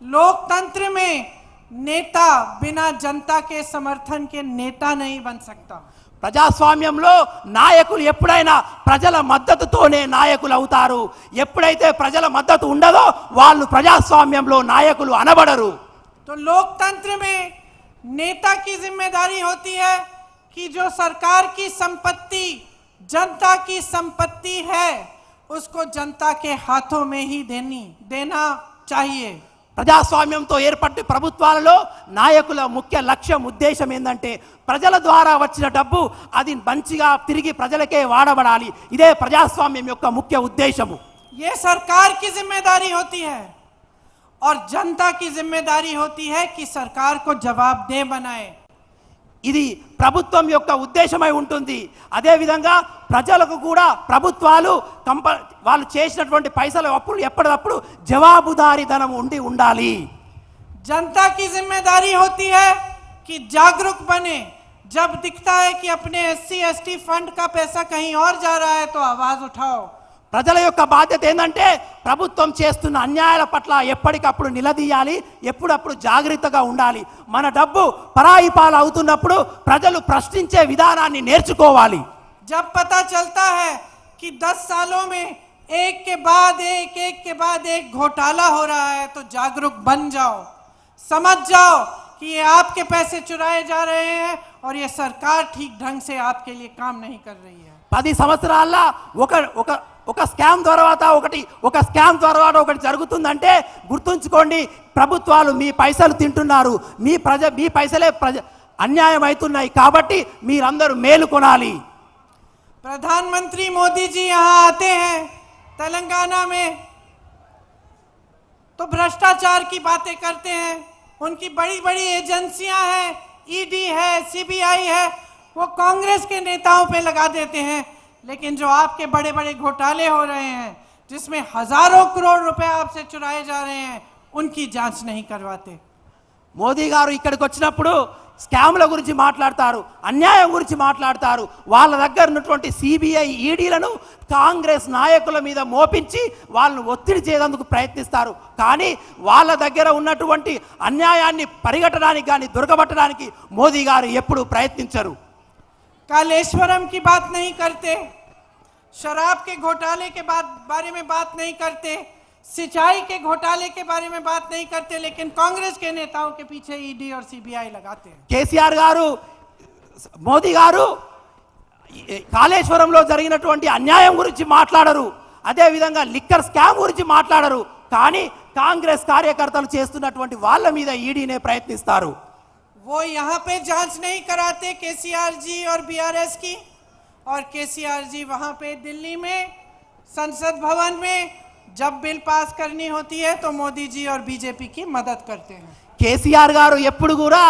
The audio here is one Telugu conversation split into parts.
लोकतंत्र में नेता बिना जनता के समर्थन के नेता नहीं बन सकता। ప్రజాస్వామ్యంలో నాయకులు ఎప్పుడైనా ప్రజల మద్దతుతోనే నాయకులు అవుతారు. ఎప్పుడైతే ప్రజల మద్దతు ఉండదో వాళ్ళు ప్రజాస్వామ్యంలో నాయకులు అనబడరు. तो लोकतंत्र में नेता की जिम्मेदारी होती है कि जो सरकार की संपत्ति जनता की संपत्ति है उसको जनता के हाथों में ही देना चाहिए। ప్రజాస్వామ్యంతో ఏర్పడిన ప్రభుత్వాలలో నాయకుల ముఖ్య లక్ష్యం ఉద్దేశం ఏంటంటే ప్రజల ద్వారా వచ్చిన డబ్బు అది మంచిగా తిరిగి ప్రజలకే వాడబడాలి. ఇదే ప్రజాస్వామ్యం యొక్క ముఖ్య ఉద్దేశము. ये सरकार की जिम्मेदारी होती है और जनता की जिम्मेदारी होती है कि सरकार को जवाबदेह बनाए। ఇది ప్రభుత్వం యొక్క ఉద్దేశమై ఉంటుంది. అదే విధంగా ప్రజలకు కూడా ప్రభుత్వాలు వాళ్ళు చేసినటువంటి పైసల అప్పులు ఎప్పటికప్పుడు జవాబుదారీతనం ఉండాలి. जनता की जिम्मेदारी होती है कि जागरूक बने। जब दिखता है कि अपने SC ST फंड का पैसा कहीं और जा रहा है तो आवाज उठाओ। ప్రజల యొక్క బాధ్యత ఏంటంటే ప్రభుత్వం చేస్తున్న అన్యాయాల పట్ల ఎప్పటికప్పుడు నిలదీయాలి, ఎప్పుడప్పుడు జాగ్రత్తగా ఉండాలి. మన డబ్బు పరాయి పాలు అవుతున్నప్పుడు ప్రజలు ప్రశ్నించే విధానాన్ని నేర్చుకోవాలి. जब पता चलता है कि 10 सालों में एक के बाद एक घोटाला हो रहा है तो जागरूक बन जाओ, समझ जाओ कि ये आपके पैसे चुराए जा रहे हैं और ये सरकार ठीक ढंग से आपके लिए काम नहीं कर रही है। 10 సంవత్సరాల్లో ఒక స్కామ్ తర్వాత ఒకటి జరుగుతుందంటే గుర్తుంచుకోండి, ప్రభుత్వాలు మీ పైసలు తింటున్నారు, మీ పైసలే అన్యాయం అవుతున్నాయి. కాబట్టి మీరందరూ మేలుకొనాలి. प्रधानमंत्री मोदी जी यहाँ आते हैं तेलंगाना में तो भ्रष्टाचार की बातें करते हैं। उनकी बड़ी बड़ी एजेंसियां हैं, ED है, CBI है, वो कांग्रेस के नेताओं पे लगा देते हैं। लेकिन जो आपके बड़े बड़े घोटाले हो रहे हैं जिसमें हजारों करोड़ रुपए आपसे चुराए जा रहे हैं उनकी जांच नहीं करवाते। మోదీ గారు ఇక్కడికి వచ్చినప్పుడు స్కామ్ల గురించి మాట్లాడతారు, అన్యాయం గురించి మాట్లాడతారు. వాళ్ళ దగ్గర ఉన్నటువంటి CBI EDలను కాంగ్రెస్ నాయకుల మీద మోపించి వాళ్ళను ఒత్తిడి చేయడానికి ప్రయత్నిస్తారు. కానీ వాళ్ళ దగ్గర ఉన్నటువంటి అన్యాయాన్ని పరిగెట్టడానికి కానీ దొరకబట్టడానికి మోదీ గారు ఎప్పుడూ ప్రయత్నించరు. कालेश्वरम की बात नहीं करते, शराब के घोटाले के बारे में बात नहीं करते, सिंचाई के घोटाले के बारे में बात नहीं करते, लेकिन कांग्रेस के नेताओं के पीछे ED और CBI लगाते हैं। కేసీఆర్ గారు మోదీ గారు కాళేశ్వరంలో జరిగినటువంటి అన్యాయం గురించి మాట్లాడరు, అదే విధంగా లిక్కర్ స్కామ్ గురించి మాట్లాడరు. కానీ కాంగ్రెస్ కార్యకర్తలు చేస్తున్నటువంటి వాళ్ళ మీద ఈడీనే ప్రయత్నిస్తారు. वो यहाँ पे जांच नहीं कराते KCR जी और BRS की, और KCR जी वहाँ पे दिल्ली में संसद भवन में जब बिल पास करनी होती है तो मोदी जी और बीजेपी की मदद करते हैं। కేసీఆర్ గారు ఎప్పుడు కూడా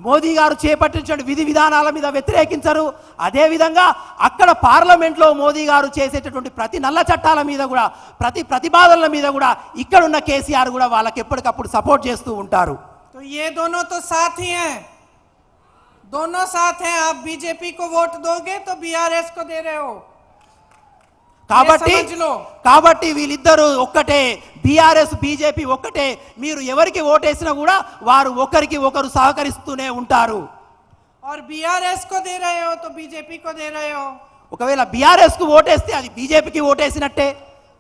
మోదీ గారు చేపట్టించిన విధి విధానాల మీద వ్యతిరేకించరు. అదే విధంగా అక్కడ పార్లమెంట్లో మోదీ గారు చేసేటటువంటి ప్రతి నల్ల చట్టాల మీద కూడా ప్రతి ప్రతిపాదనల మీద కూడా ఇక్కడున్న కేసీఆర్ కూడా వాళ్ళకి ఎప్పటికప్పుడు సపోర్ట్ చేస్తూ ఉంటారు. तो ये दोनों तो साथ ही हैं, दोनों साथ हैं। आप बीजेपी को वोट दोगे तो BRS को दे रहे हो। కాబట్టి వీళ్ళిద్దరూ ఒక్కటే, BRS BJP ఒక్కటే. మీరు ఎవరికి ఓటేసినా కూడా వారు ఒకరికి ఒకరు సహకరిస్తూనే ఉంటారు. और BRS को दे रहे हो तो BJP को दे रहे हो। ఒకవేళ BRS కు ఓటేస్తే అది BJPకి ఓటేసినట్టే.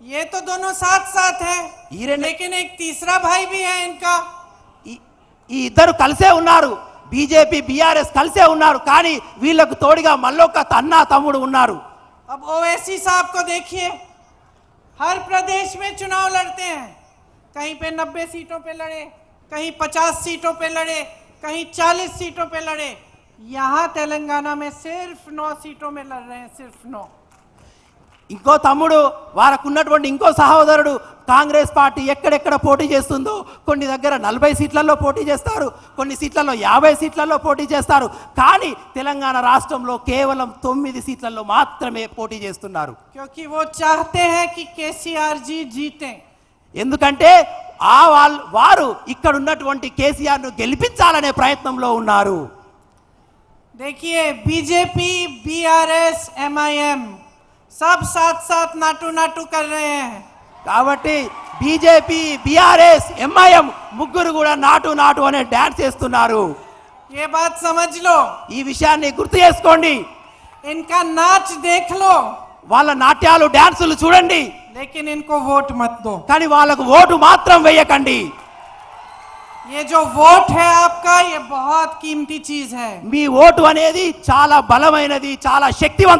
ये तो दोनों साथ साथ हैं, लेकिन एक तीसरा भाई भी है इनका। ఈ ఇద్దరు కలిసే ఉన్నారు, BJP BRS కలిసే ఉన్నారు. కానీ వీళ్ళకు తోడుగా మళ్ళొక అన్న తమ్ముడు ఉన్నారు. अब ओवैसी साहब को देखिए, हर प्रदेश में चुनाव लड़ते हैं, कहीं पे 90 सीटों पे लड़े, कहीं 50 सीटों पे लड़े, कहीं 40 सीटों पे लड़े। यहाँ तेलंगाना में सिर्फ 9 सीटों में लड़ रहे हैं, सिर्फ 9। ఇంకో తమ్ముడు వారకున్నటువంటి ఇంకో సహోదరుడు కాంగ్రెస్ పార్టీ ఎక్కడెక్కడ పోటీ చేస్తుందో కొన్ని దగ్గర 40 సీట్లలో పోటీ చేస్తారు, కొన్ని సీట్లలో 50 సీట్లలో పోటీ చేస్తారు. కానీ తెలంగాణ రాష్ట్రంలో కేవలం 9 సీట్లలో మాత్రమే పోటీ చేస్తున్నారు. क्योंकि वो चाहते हैं कि KCR जी जीते। ఎందుకంటే వారు ఇక్కడ ఉన్నటువంటి కేసీఆర్ ను గెలిపించాలనే ప్రయత్నంలో ఉన్నారు. देखिए BJP BRS MIM सब साथ साथ नाटू नाटू कर रहे हैं। కాబట్టి బీజేపీ, బీఆర్ఎస్, ఎంఐఎం ముగ్గురు కూడా నాటు నాటు అనే డాన్స్ చేస్తున్నారు. ये बात समझ लो, ఈ విషయాన్ని గుర్తు చేసుకోండి. इनका नाच देख लो, వాళ్ళ నాట్యాలు, డాన్సులు చూడండి, लेकिन इनको वोट मत दो. కానీ వాళ్ళకు ఓటు మాత్రం వేయకండి. ये जो वोट है आपका, ये बहुत कीमती चीज है. మీ ఓటు అనేది చాలా బలమైనది, చాలా శక్తివంతం.